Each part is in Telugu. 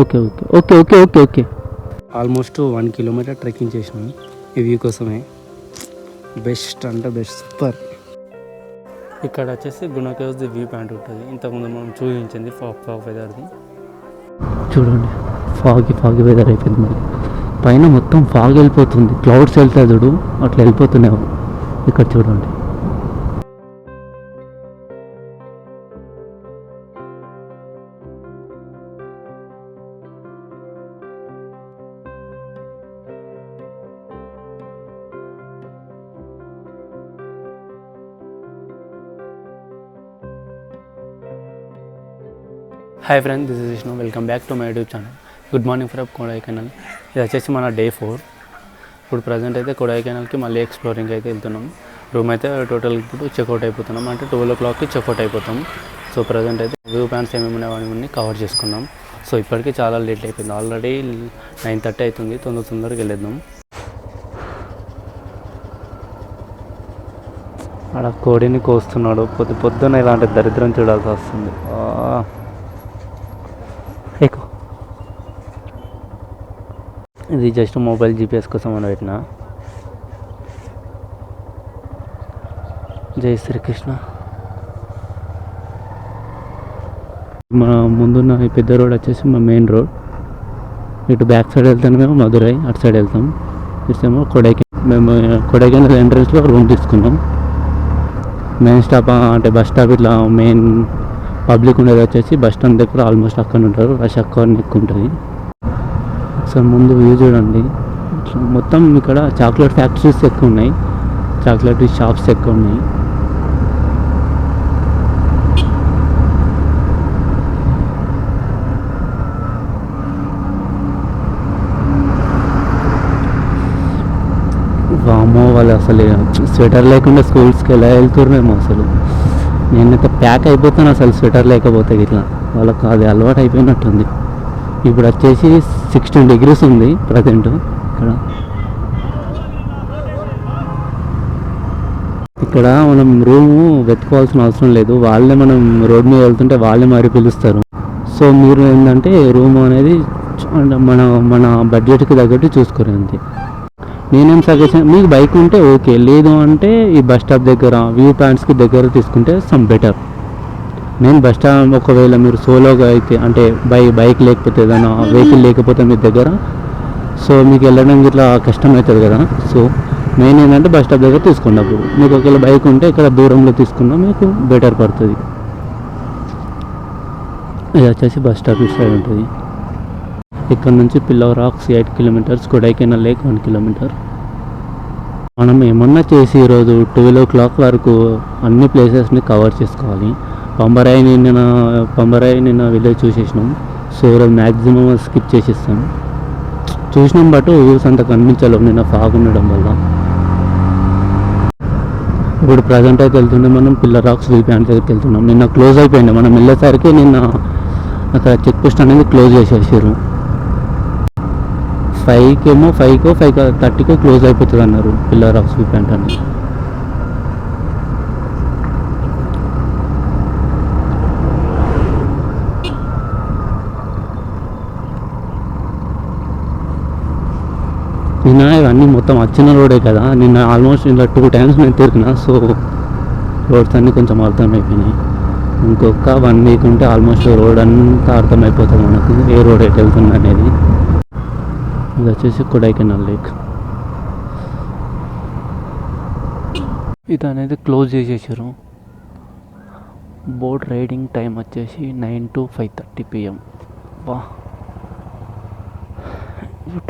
Okay okay okay okay okay okay almost 1 kilometre trekking చేసినాం ఈ వ్యూ కోసమే. బెస్ట్ అంటే బెస్ట్, సూపర్. ఇక్కడ వచ్చేసి గుణ కేవ్స్ వ్యూ పాయింట్ ఉంటుంది. ఇంతకుముందు మనం చూపించింది ఫాగ్ వెదర్ది. చూడండి, ఫాగ్ వెదర్ అయిపోయింది. మరి పైన మొత్తం ఫాగ్ వెళ్ళిపోతుంది, క్లౌడ్స్ వెళ్తాయి చూడు, అట్లా వెళ్ళిపోతున్నావు. ఇక్కడ చూడండి. Hi friends, this is Vishnu. Welcome back to my YouTube channel. Good morning from Kodaikanal. ఇది వచ్చేసి మన డే 4. ఇప్పుడు ప్రజెంట్ అయితే కొడైకెనాల్కి మళ్ళీ ఎక్స్ప్లోరింగ్ అయితే వెళ్తున్నాం. రూమ్ అయితే టోటల్ ఇప్పుడు చెక్అవుట్ అయిపోతున్నాం, అంటే 12 o'clockకి చెక్అవుట్ అయిపోతాం. సో ప్రజెంట్ అయితే వ్యూ పాయింట్స్ ఏమేమి ఉన్నాయని కవర్ చేసుకున్నాం. సో ఇప్పటికీ చాలా లేట్ అయిపోయింది, ఆల్రెడీ 9:30 అవుతుంది. తొందరగా వెళ్ళేద్దాం. అక్కడ కోడిని కోస్తున్నాడు, పొద్దున్న ఇలాంటి దరిద్రం చూడాల్సి వస్తుంది. ఇది జస్ట్ మొబైల్ జీపీఎస్ కోసం అని పెట్టిన. జై శ్రీకృష్ణ. మా ముందున్న ఈ పెద్ద రోడ్ వచ్చేసి మా మెయిన్ రోడ్. ఇటు బ్యాక్ సైడ్ వెళ్తాను మేము మధురై, అటు సైడ్ వెళ్తాం. ఇటేమో మేము కొడైకెనాల్ ఎంట్రన్స్లో రూమ్ తీసుకున్నాం. మెయిన్ స్టాప్ అంటే బస్ స్టాప్, ఇట్లా మెయిన్ పబ్లిక్ ఉండేది వచ్చేసి బస్ స్టాండ్ దగ్గర. ఆల్మోస్ట్ అక్కడ ఉంటారు, రష్ అక్కడ ఎక్కువ ఉంటుంది. ఒకసారి ముందు వ్యూ చూడండి. మొత్తం ఇక్కడ చాక్లెట్ ఫ్యాక్టరీస్ ఎక్కువ ఉన్నాయి, చాక్లెట్ షాప్స్ ఎక్కువ ఉన్నాయి. వామో, వాళ్ళు అసలు స్వెటర్ లేకుండా స్కూల్స్కి ఎలా వెళ్తున్నారేమో. అసలు నేనైతే ప్యాక్ అయిపోతాను అసలు స్వెటర్ లేకపోతే. ఇట్లా వాళ్ళకి అది అలవాటు అయిపోయినట్టుంది. ఇప్పుడు వచ్చేసి 16 degrees ఉంది ప్రజెంట్ ఇక్కడ మనం రూము వెతుకోవాల్సిన అవసరం లేదు, వాళ్ళే మనం రోడ్ మీద వెళ్తుంటే వాళ్ళే మరి పిలుస్తారు. సో మీరు ఏంటంటే రూమ్ అనేది మన మన బడ్జెట్కి తగ్గట్టు చూసుకోరు అంతే. నేనేం సజెషన్, మీకు బైక్ ఉంటే ఓకే, లేదు అంటే ఈ బస్ స్టాప్ దగ్గర వ్యూ పాయింట్స్కి దగ్గర తీసుకుంటే సమ్ బెటర్. నేను బస్ స్టాండ్, ఒకవేళ మీరు సోలోగా అయితే అంటే బైక్ లేకపోతే ఏదైనా వెహికల్ లేకపోతే మీ దగ్గర, సో మీకు వెళ్ళడానికి ఇట్లా కష్టం అవుతుంది కదా. సో మెయిన్ ఏంటంటే బస్ స్టాప్ దగ్గర తీసుకున్నప్పుడు మీకు ఒకవేళ బైక్ ఉంటే ఇక్కడ దూరంలో తీసుకున్నా మీకు బెటర్ పడుతుంది. ఇది వచ్చేసి బస్ స్టాప్ ఇటు సైడ్ ఉంటుంది. ఇక్కడ నుంచి Pillar Rocks 8 kilometers, Kodaikanal Lake 1 kilometer. మనం ఏమన్నా చేసి ఈరోజు 12 o'clock వరకు అన్ని ప్లేసెస్ని కవర్ చేసుకోవాలి. పంబరాయి నిన్న విలేజ్ చూసేసినాం. సో మ్యాక్సిమం స్కిప్ చేసేస్తాం. చూసినాం బట్ వ్యూస్ అంత కనిపించలేవు నిన్న ఫాగ్ ఉండడం వల్ల. ఇప్పుడు ప్రజెంట్ అయితే వెళ్తుండే మనం పిల్లర్ రాక్స్ వ్యూ పాయింట్ దగ్గరికి వెళ్తున్నాం. నిన్న క్లోజ్ అయిపోయింది, మనం వెళ్ళేసరికి నిన్న అక్కడ చెక్ పోస్ట్ అనేది క్లోజ్ చేసేసారు. 5:30కో క్లోజ్ అయిపోతుంది అన్నారు పిల్లర్ రాక్స్ వ్యూ పాయింట్ అని. నిన్న ఇవన్నీ మొత్తం వచ్చిన రోడే కదా, నిన్న ఆల్మోస్ట్ ఇలా 2 times నేను తిరిగిన. సో రోడ్స్ అన్నీ కొంచెం అర్థమైపోయినాయి. ఇంకొక 1 week ఉంటే ఆల్మోస్ట్ రోడ్ అంతా అర్థమైపోతుంది మనకు, ఏ రోడ్ ఎటు వెళ్తుంది అనేది. ఇది వచ్చేసి కొడైకెనాల్ లేక్. ఇది అనేది క్లోజ్ చేసేసారు. బోట్ రైడింగ్ టైం వచ్చేసి 9 to 5:30 PM. వా,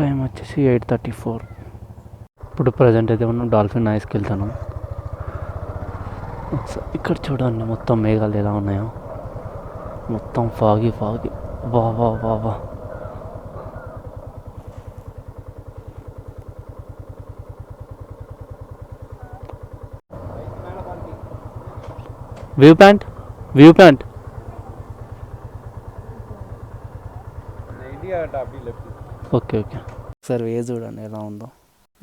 టైం వచ్చేసి 8:34. ఇప్పుడు ప్రజెంట్ అయితే మనం డాల్ఫిన్ ఐస్కి వెళ్తాను. ఇక్కడ చూడండి మొత్తం మేఘాలు ఎలా ఉన్నాయో, మొత్తం ఫాగి. వా వా వా వా వ్యూ పాయింట్ ఓకే. సార్ వే చూడండి ఎలా ఉందో,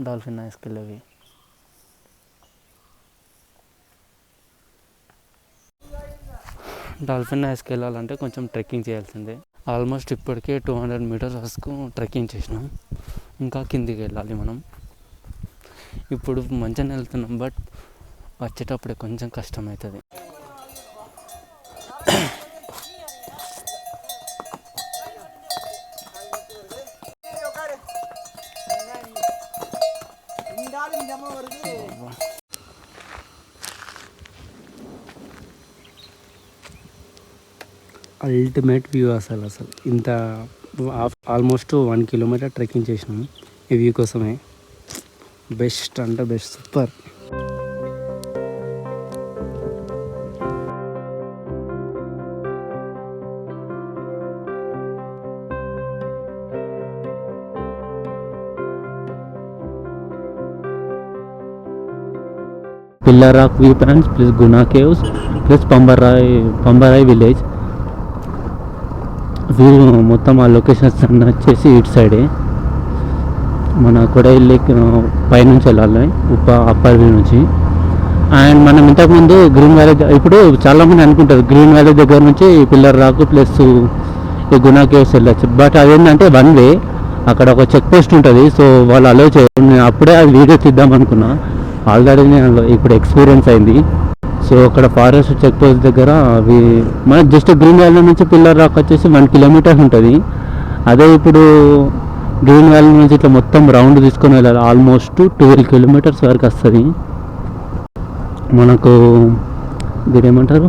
డాల్ఫిన్ ఐస్కి వెళ్ళేవి. డాల్ఫిన్ ఐస్కి వెళ్ళాలంటే కొంచెం ట్రెక్కింగ్ చేయాల్సిందే. ఆల్మోస్ట్ ఇప్పటికే 200 మీటర్స్ వరకు ట్రెక్కింగ్ చేసినాం. ఇంకా కిందికి వెళ్ళాలి మనం. ఇప్పుడు మంచిగానే వెళ్తున్నాం, బట్ వచ్చేటప్పుడే కొంచెం కష్టమవుతుంది. అల్టిమేట్ వ్యూ అసలు ఇంత ఆల్మోస్ట్ 1 కిలోమీటర్ ట్రెక్కింగ్ చేసినాము ఈ వ్యూ కోసమే. బెస్ట్ అంటే best, super. Pillar rock view points plus Guna Caves plus Pambarai village. View మొత్తం ఆ లొకేషన్స్ అన్నీ వచ్చేసి ఇటు సైడే. మన కొడైల్లి పైనుంచి వెళ్ళాలి అప్పర్ వ్యూ నుంచి. అండ్ మనం ఇంతకుముందు గ్రీన్ వ్యాలీ, ఇప్పుడు చాలామంది అనుకుంటారు గ్రీన్ వ్యాలీ దగ్గర నుంచి పిల్లర్ రాక్ ప్లస్ ఈ గునా కేవ్స్ వెళ్ళచ్చు. బట్ అదేంటంటే 1 వే, అక్కడ ఒక చెక్ పోస్ట్ ఉంటుంది. సో వాళ్ళు అలో చేయరు. నేను అప్పుడే అది వీడియో తీద్దాం అనుకున్నా, ఆల్రెడీ నేను ఇప్పుడు ఎక్స్పీరియన్స్ అయింది. సో అక్కడ ఫారెస్ట్ చెక్ పోస్ట్ దగ్గర అవి మన జస్ట్ గ్రీన్ వ్యాలీ నుంచి పిల్లర్ రాక్ వచ్చేసి 1 కిలోమీటర్ ఉంటుంది. అదే ఇప్పుడు గ్రీన్ వ్యాలీ నుంచి ఇట్లా మొత్తం రౌండ్ తీసుకొని వెళ్ళాలి, ఆల్మోస్ట్ 12 కిలోమీటర్స్ వరకు వస్తుంది మనకు. దీని ఏమంటారు,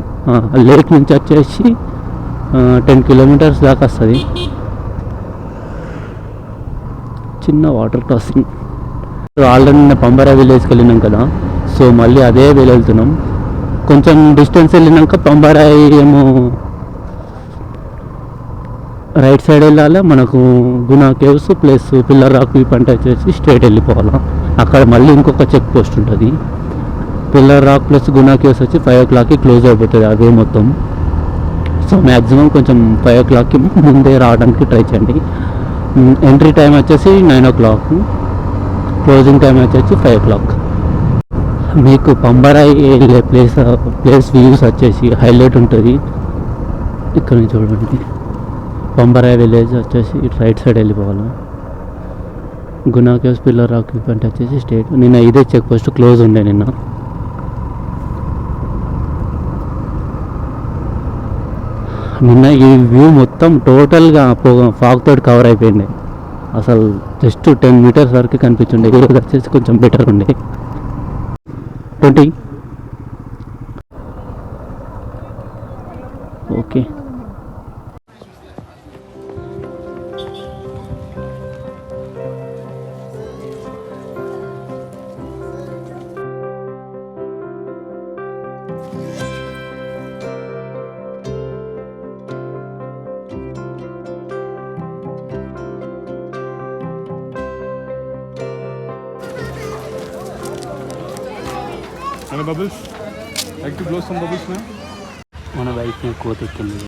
లేక్ నుంచి వచ్చేసి 10 కిలోమీటర్స్ దాకా వస్తుంది. చిన్న వాటర్ క్రాసింగ్. ఆల్రెడీ నేను పంబరా విలేజ్కి వెళ్ళినాం కదా, సో మళ్ళీ అదే వెళ్తున్నాం. కొంచెం డిస్టెన్స్ వెళ్ళినాక పంబరాయి ఏమో రైట్ సైడ్ వెళ్ళాలి. మనకు Guna Caves plus pillar rock view point వచ్చేసి స్ట్రైట్ వెళ్ళిపోవాలి. అక్కడ మళ్ళీ ఇంకొక చెక్ పోస్ట్ ఉంటుంది. Pillar rock plus Guna caves వచ్చి 5 o'clockకి క్లోజ్ అయిపోతుంది అవే మొత్తం. సో మ్యాక్సిమం కొంచెం 5 o'clockకి ముందే రావడానికి ట్రై చేయండి. ఎంట్రీ టైం వచ్చేసి 9 o'clock, క్లోజింగ్ టైం వచ్చేసి 5 o'clock. మీకు పంబరాయి వెళ్ళే ప్లేస్ వ్యూస్ వచ్చేసి హైలైట్ ఉంటుంది. ఇక్కడ నుంచి చూడండి, పంబరాయి విలేజ్ వచ్చేసి రైట్ సైడ్ వెళ్ళిపోవాలి. Guna caves pillar rock view point వచ్చేసి స్ట్రైట్. నిన్న ఇదే చెక్ పోస్ట్ క్లోజ్ ఉండే. నిన్న ఈ వ్యూ మొత్తం టోటల్గా ఫాగ్ తోటి కవర్ అయిపోయింది. అసలు జస్ట్ 10 మీటర్స్ వరకు కనిపించుండే. ఈరోజు వచ్చేసి కొంచెం బెటర్ ఉండే. 20 okay. Hello bubbles, like to blow some bubbles now? మన బైక్ కోతి ఎక్కింది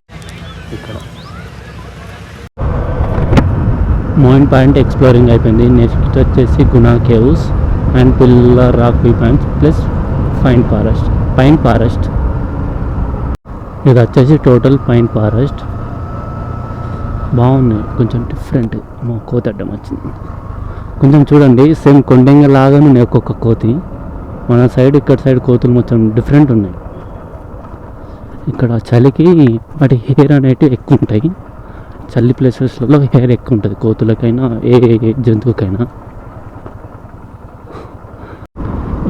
ఇక్కడ. మౌంట్ పాయింట్ ఎక్స్ప్లోరింగ్ అయిపోయింది. నెక్స్ట్ వచ్చేసి Guna caves and pillar rock view points plus pine forest. ఇది వచ్చేసి టోటల్ పైన్ ఫారెస్ట్. బాగుంది, కొంచెం డిఫరెంట్. కోతి అడ్డం వచ్చింది. కొంచెం చూడండి, సేమ్ కొండంగ లాగానే ఉన్నాయి ఒక్కొక్క కోతి. మన సైడ్ ఇక్కడ సైడ్ కోతులు మొత్తం డిఫరెంట్ ఉన్నాయి. ఇక్కడ చలికి వాటి హెయిర్ అనేటివి ఎక్కువ ఉంటాయి. చలి ప్లేసెస్లలో హెయిర్ ఎక్కువ ఉంటుంది కోతులకైనా ఏ జంతువుకైనా.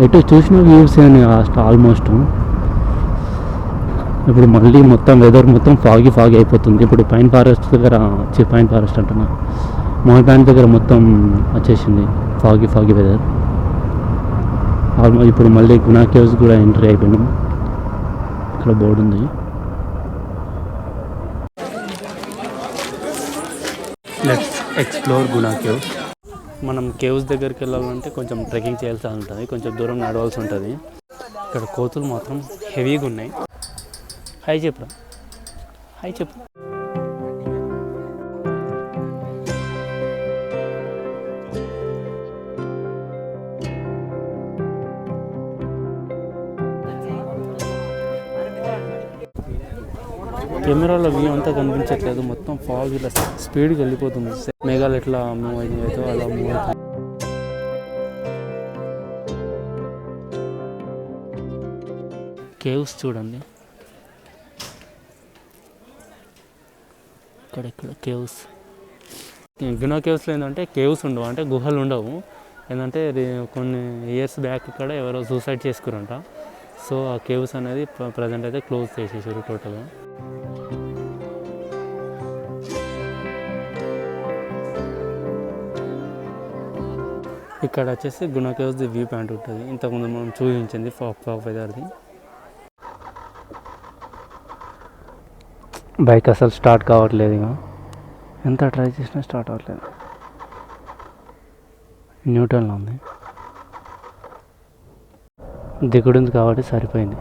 ఎటు చూసిన వ్యూస్ ఆల్మోస్ట్. ఇప్పుడు మళ్ళీ మొత్తం వెదర్ మొత్తం ఫాగీ అయిపోతుంది. ఇప్పుడు పైన్ ఫారెస్ట్ దగ్గర పైన్ ఫారెస్ట్ అంటున్నా, మౌంట్ పాయింట్ దగ్గర మొత్తం వచ్చేసింది ఫాగీ వెదర్. ఇప్పుడు మళ్ళీ గునా కేవ్స్ కూడా ఎంట్రీ అయిపోయినాం. ఇక్కడ బోర్డు ఉంది. Let's explore Guna caves. మనం కేవ్స్ దగ్గరికి వెళ్ళాలంటే కొంచెం ట్రెక్కింగ్ చేయాల్సి ఉంటుంది, కొంచెం దూరం నడవాల్సి ఉంటుంది. ఇక్కడ కోతులు మాత్రం హెవీగా ఉన్నాయి. హాయ్ చెప్పు. కెమెరాలో వ్యూ అంతా కనిపించట్లేదు, మొత్తం ఫాగ్ ఇలా స్పీడ్గా వెళ్ళిపోతుంది. మేఘాలు ఎట్లా మూవ్ అయితే అలా మూవ్ అవుతుంది. కేవ్స్ చూడండి, ఇక్కడ కేవ్స్. గునా కేవ్స్లో ఏంటంటే కేవ్స్ ఉండవు, అంటే గుహలు ఉండవు. ఏంటంటే కొన్ని ఇయర్స్ బ్యాక్ ఇక్కడ ఎవరో సూసైడ్ చేసుకురంట. సో ఆ కేవ్స్ అనేది ప్రజెంట్ అయితే క్లోజ్ చేసేసారు టోటల్గా. ఇక్కడ వచ్చేసి గునా కేవ్స్ది వ్యూ పాయింట్ ఉంటుంది, ఇంతకుముందు మనం చూపించింది ఫాగ్ వెదర్ది. బైక్ అసలు స్టార్ట్ కావట్లేదు, ఇక ఎంత ట్రై చేసినా స్టార్ట్ అవ్వట్లేదు. న్యూట్రల్లో ఉంది, దిగుడుంది కాబట్టి సరిపోయింది.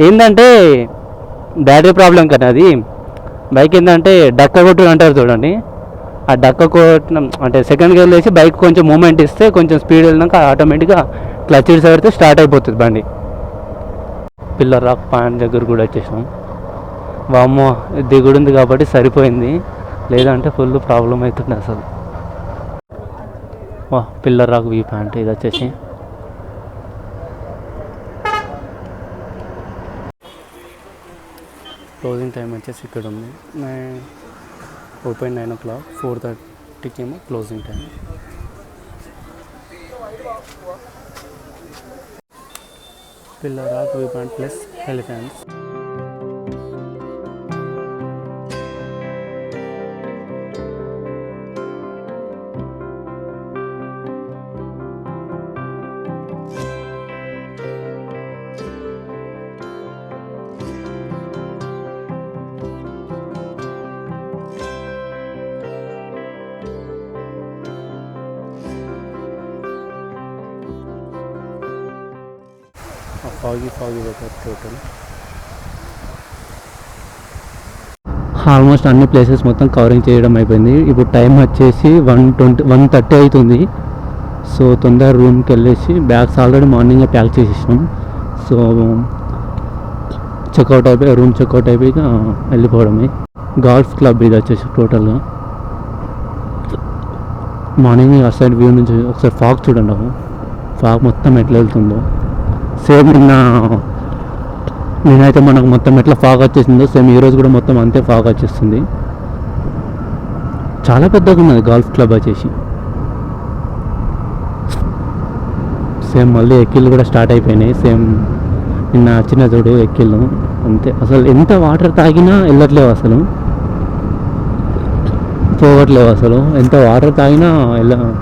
ఏంటంటే బ్యాటరీ ప్రాబ్లం కదా అది. బైక్ ఏంటంటే డక్క కొట్టు అంటారు చూడండి, ఆ డక్క కొట్టిన అంటే సెకండ్ గేర్ వేసి బైక్ కొంచెం మూమెంట్ ఇస్తే కొంచెం స్పీడ్ వెళ్ళినాక ఆటోమేటిక్గా క్లచ్ పెడితే స్టార్ట్ అయిపోతుంది బండి. పిల్లర్ రాక్ పాయింట్ దగ్గర కూడా వచ్చేసాం. వామ్మో దిగుడుంది కాబట్టి సరిపోయింది, లేదంటే ఫుల్ ప్రాబ్లం అవుతుంది అసలు. వా పిల్లర్ రాక్ వ్యూ పాయింట్ ఇది వచ్చేసి. క్లోజింగ్ టైం వచ్చేసి ఇక్కడ ఉంది, ఓపెన్ 9 o'clock, 4:30కి ఏమో closing time. Pillar rock view point plus elephants. Foggy weather total. Almost అన్ని ప్లేసెస్ మొత్తం కవరింగ్ చేయడం అయిపోయింది. ఇప్పుడు టైం వచ్చేసి 1:30 అవుతుంది. సో తొందర రూమ్కి వెళ్ళేసి బ్యాగ్స్ ఆల్రెడీ మార్నింగే ప్యాక్ చేసేసినాం. సో రూమ్ చెక్అవుట్ అయిపోయి వెళ్ళిపోవడమే. గోల్ఫ్ క్లబ్ ఇది వచ్చేసి టోటల్గా. మార్నింగ్ ఆ సైడ్ వ్యూ నుంచి ఒకసారి ఫాగ్ చూడండి, ఫాగ్ మొత్తం ఎట్లా వెళ్తుందో. సేమ్ నేనైతే మనకు మొత్తం ఎట్లా ఫాగ్ వచ్చేసిందో సేమ్ ఈరోజు కూడా మొత్తం అంతే ఫాగ్ వచ్చేస్తుంది. చాలా పెద్దగా ఉన్నది గోల్ఫ్ క్లబ్ వచ్చేసి. సేమ్ మళ్ళీ ఎక్కిళ్ళు కూడా స్టార్ట్ అయిపోయినాయి. సేమ్ నిన్న చిన్న చూడు ఎక్కిళ్ళు అంతే. అసలు ఎంత వాటర్ తాగినా వెళ్ళట్లేవు, అసలు పోవట్లేవు. అసలు ఎంత వాటర్ తాగినా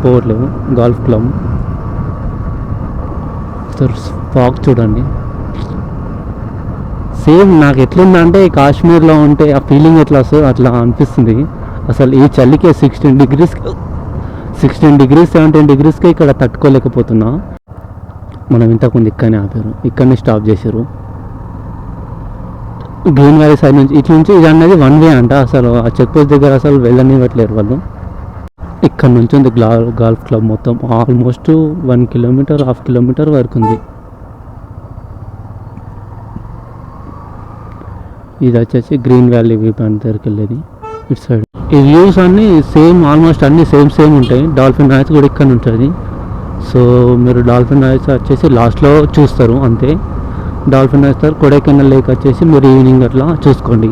పోవట్లేవు గోల్ఫ్ క్లబ్. ఫాగ్ చూడండి, సేమ్ నాకు ఎట్లుందంటే కాశ్మీర్లో ఉంటే ఆ ఫీలింగ్ ఎట్లా వస్తుందో అట్లా అనిపిస్తుంది. అసలు ఈ చలికి 16 degrees 17 degreesకే ఇక్కడ తట్టుకోలేకపోతున్నా. మనం ఇంతకుముందు ఇక్కడనే ఆపారు, ఇక్కడనే స్టాప్ చేశారు. గ్రీన్ వ్యాలీ సైడ్ నుంచి ఇటు నుంచి ఇది అనేది 1 way అంట. అసలు ఆ చెక్ పోస్ట్ దగ్గర అసలు వెళ్ళనివ్వట్లేరు వాళ్ళు. ఇక్కడ నుంచి ఉంది గోల్ఫ్ క్లబ్ మొత్తం ఆల్మోస్ట్ 1 kilometer, 1/2 kilometer వరకు ఉంది. ఇది వచ్చేసి గ్రీన్ వ్యాలీ వ్యూ పాయింట్ దగ్గరికి వెళ్ళేది ఇటు సైడ్. ఈ వ్యూస్ అన్నీ సేమ్, ఆల్మోస్ట్ అన్నీ సేమ్ ఉంటాయి. డాల్ఫిన్ నాయిస్ కూడా ఇక్కడ ఉంటుంది. సో మీరు డాల్ఫిన్ నాయిస్ వచ్చేసి లాస్ట్లో చూస్తారు అంతే. డాల్ఫిన్ నాయిస్ తర్వాత కొడైకెనాల్ లేక్ వచ్చేసి మీరు ఈవినింగ్ అట్లా చూసుకోండి.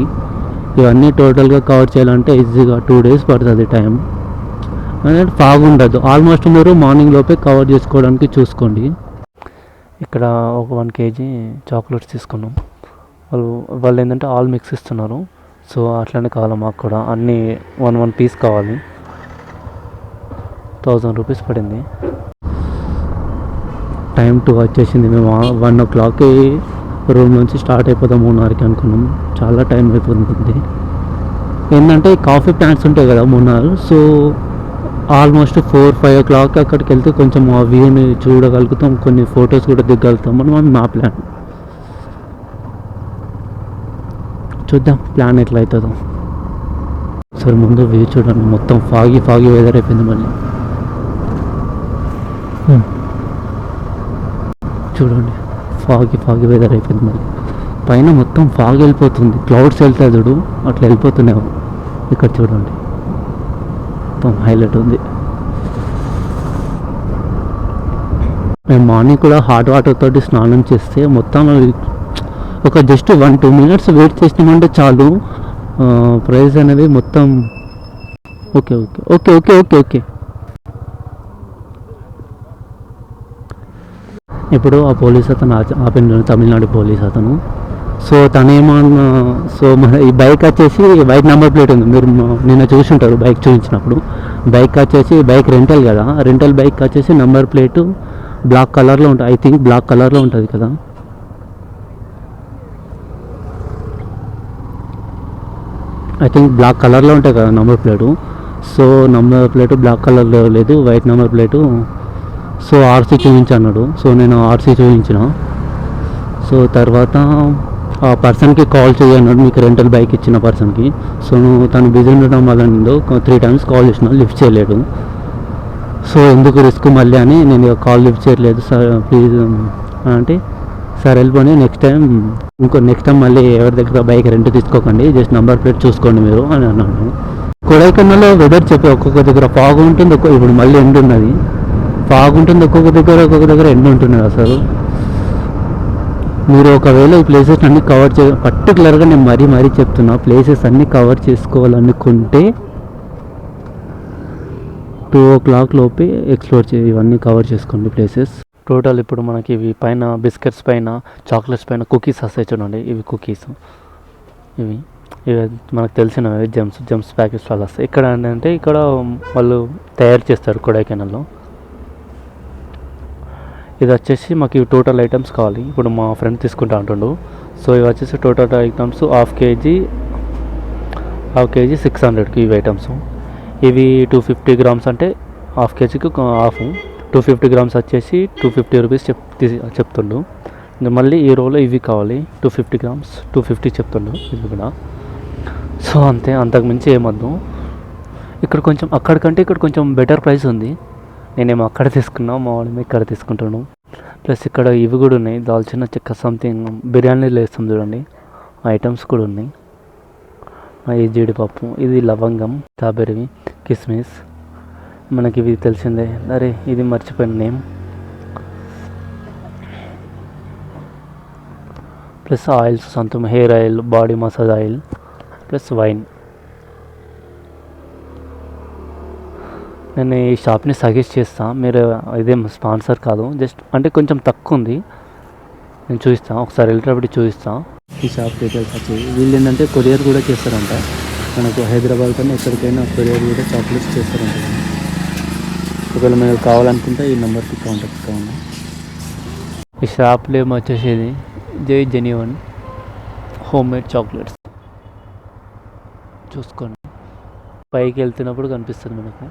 ఇవన్నీ టోటల్గా కవర్ చేయాలంటే ఈజీగా 2 days పడుతుంది టైం. అనేది ఫాగ్ ఉండదు. ఆల్మోస్ట్ మీరు మార్నింగ్ లోపే కవర్ చేసుకోవడానికి చూసుకోండి. ఇక్కడ ఒక 1 kg చాక్లెట్స్ తీసుకున్నాం. వాళ్ళు ఏంటంటే ఆల్ మిక్స్ ఇస్తున్నారు. సో అట్లనే కావాలి మాకు కూడా, అన్నీ 1 piece కావాలి. 1000 rupees పడింది. టైం 2 వచ్చేసింది. మేము 1 o'clockకి రూమ్ నుంచి స్టార్ట్ అయిపోతాం, 3:30కి అనుకున్నాం. చాలా టైం అయిపోతుంది. ఏంటంటే కాఫీ ప్లాంట్స్ ఉంటాయి కదా మున్నార్. సో ఆల్మోస్ట్ 4-5 o'clock అక్కడికి వెళ్తే కొంచెం ఆ వ్యూని చూడగలుగుతాం, కొన్ని ఫొటోస్ కూడా దిగలుగుతాం అని మా ప్లాన్. చూద్దాం ప్లాన్ ఎట్లా అవుతుందో. సరే ముందు వ్యూ చూడండి, మొత్తం ఫాగీ వెదర్ అయిపోయింది. మళ్ళీ చూడండి ఫాగి వెదర్ అయిపోయింది. మరి పైన మొత్తం ఫాగ్ వెళ్ళిపోతుంది, క్లౌడ్స్ వెళ్తాయి చూడు అట్లా వెళ్ళిపోతున్నాయి. ఇక్కడ చూడండి మొత్తం హైలైట్ ఉంది. మేము మార్నింగ్ కూడా హాట్ వాటర్ తోటి స్నానం చేస్తే మొత్తం ఒక జస్ట్ 1-2 మినిట్స్ వెయిట్ చేసినామంటే చాలు, ప్రైస్ అనేది మొత్తం. Okay okay okay okay okay okay ఇప్పుడు ఆ పోలీస్ అతను ఆపిన తమిళనాడు పోలీస్ అతను. సో తను ఏమన్నా, సో మన ఈ బైక్ వచ్చేసి బైక్ నెంబర్ ప్లేట్ ఉంది, మీరు నిన్న చూసి ఉంటారు బైక్ చూపించినప్పుడు. బైక్ వచ్చేసి బైక్ రెంటల్ కదా, రెంటల్ బైక్ వచ్చేసి నెంబర్ ప్లేటు బ్లాక్ కలర్లో ఉంటుంది. ఐ థింక్ బ్లాక్ కలర్లో ఉంటుంది కదా. ఐ థింక్ బ్లాక్ కలర్లో ఉంటాయి కదా number plate. So number plate black కలర్లో లేదు, white number plate. So RC చూపించన్నాడు. సో నేను ఆర్సీ చూపించిన. సో తర్వాత ఆ పర్సన్కి కాల్ చేయన్నాడు, మీకు రెంటల్ బైక్ ఇచ్చిన పర్సన్కి. సో తను బిజీ ఉండడం వల్ల నేను 3 times కాల్ చేసిన, లిఫ్ట్ చేయలేడు. సో ఎందుకు రిస్క్ మళ్ళీ అని నేను కాల్ లిఫ్ట్ చేయలేదు. సార్ ప్లీజ్ అంటే, సార్ వెళ్ళిపోయి నెక్స్ట్ టైం మళ్ళీ ఎవరి దగ్గర బైక్ రెంట్ తీసుకోకండి, జస్ట్ నెంబర్ ప్లేట్ చూసుకోండి మీరు అని అన్నాను. కొడైకెనాల్లో వెదర్ చెప్పి ఒక్కొక్క దగ్గర ఫాగ్ ఉంటుంది, ఇప్పుడు మళ్ళీ ఎండ్ ఉన్నది. ఫాగ్ ఉంటుంది ఒక్కొక్క దగ్గర ఎండ్ ఉంటున్నది. అసలు మీరు ఒకవేళ ఈ ప్లేసెస్ అన్నీ కవర్ పర్టికులర్గా నేను మరీ చెప్తున్నా, ప్లేసెస్ అన్నీ కవర్ చేసుకోవాలనుకుంటే 2 o'clock లోపే ఎక్స్ప్లోర్ ఇవన్నీ కవర్ చేసుకోండి ప్లేసెస్. టోటల్ ఇప్పుడు మనకి ఇవి పైన బిస్కెట్స్ పైన చాక్లెట్స్ పైన కుకీస్ వస్తాయి చూడండి, ఇవి కుకీస్. ఇవి మనకు తెలిసినవి జెమ్స్ ప్యాకెట్స్ వాళ్ళు వస్తాయి. ఇక్కడ ఏంటంటే ఇక్కడ వాళ్ళు తయారు చేస్తారు కొడైకెనాల్లో. ఇది వచ్చేసి మాకు ఇవి టోటల్ ఐటమ్స్ కావాలి. ఇప్పుడు మా ఫ్రెండ్ తీసుకుంటా అంటుండు. సో ఇవి వచ్చేసి టోటల్ ఐటమ్స్ హాఫ్ కేజీ 600కి ఇవి ఐటమ్స్. ఇవి 250 grams అంటే హాఫ్ కేజీకి హాఫ్. 250 grams వచ్చేసి 250 rupees చెప్తుండు. మళ్ళీ ఈ రోలో ఇవి కావాలి 250 grams 250 చెప్తుండు ఇవి కూడా. సో అంతే, అంతకుమించి ఏమద్దు. ఇక్కడ కొంచెం అక్కడికంటే ఇక్కడ కొంచెం బెటర్ ప్రైస్ ఉంది. నేనేమో అక్కడ తీసుకున్నా, మా వాడేమో ఇక్కడ తీసుకుంటాను. ప్లస్ ఇక్కడ ఇవి కూడా ఉన్నాయి, దాల్చిన చెక్క సంథింగ్ బిర్యానీలో వేస్తాం చూడండి, ఐటమ్స్ కూడా ఉన్నాయి. ఈ జీడిపప్పు, ఇది లవంగం, స్ట్రాబెర్రీ, కిస్మిస్, మనకి ఇవి తెలిసిందే. అరే ఇది మర్చిపోయిన నేమ్. ప్లస్ ఆయిల్స్ సొంతం, hair oil, body massage oil, plus wine. నేను ఈ షాప్ని సజెస్ట్ చేస్తాను. మీరు ఇదేం స్పాన్సర్ కాదు, జస్ట్ అంటే కొంచెం తక్కువ ఉంది. నేను చూపిస్తాను, ఒకసారి వెళ్ళేటప్పుడు చూపిస్తాను. ఈ షాప్ డీటెయిల్స్ వచ్చి వీళ్ళు ఏంటంటే కొరియర్ కూడా చేస్తారంట. మనకు హైదరాబాద్ కన్నా ఎక్కడికైనా కొరియర్ కూడా చాక్లెట్స్ చేస్తారంట. ఒకవేళ మీరు కావాలనుకుంటే ఈ నెంబర్కి కాంటాక్ట్ కావాలి. ఈ షాప్ నేమ్ వచ్చేసి జై జెన్యూన్ హోమ్ మేడ్ చాక్లెట్స్. చూసుకోండి, పైకి వెళ్తున్నప్పుడు కనిపిస్తుంది మనకు.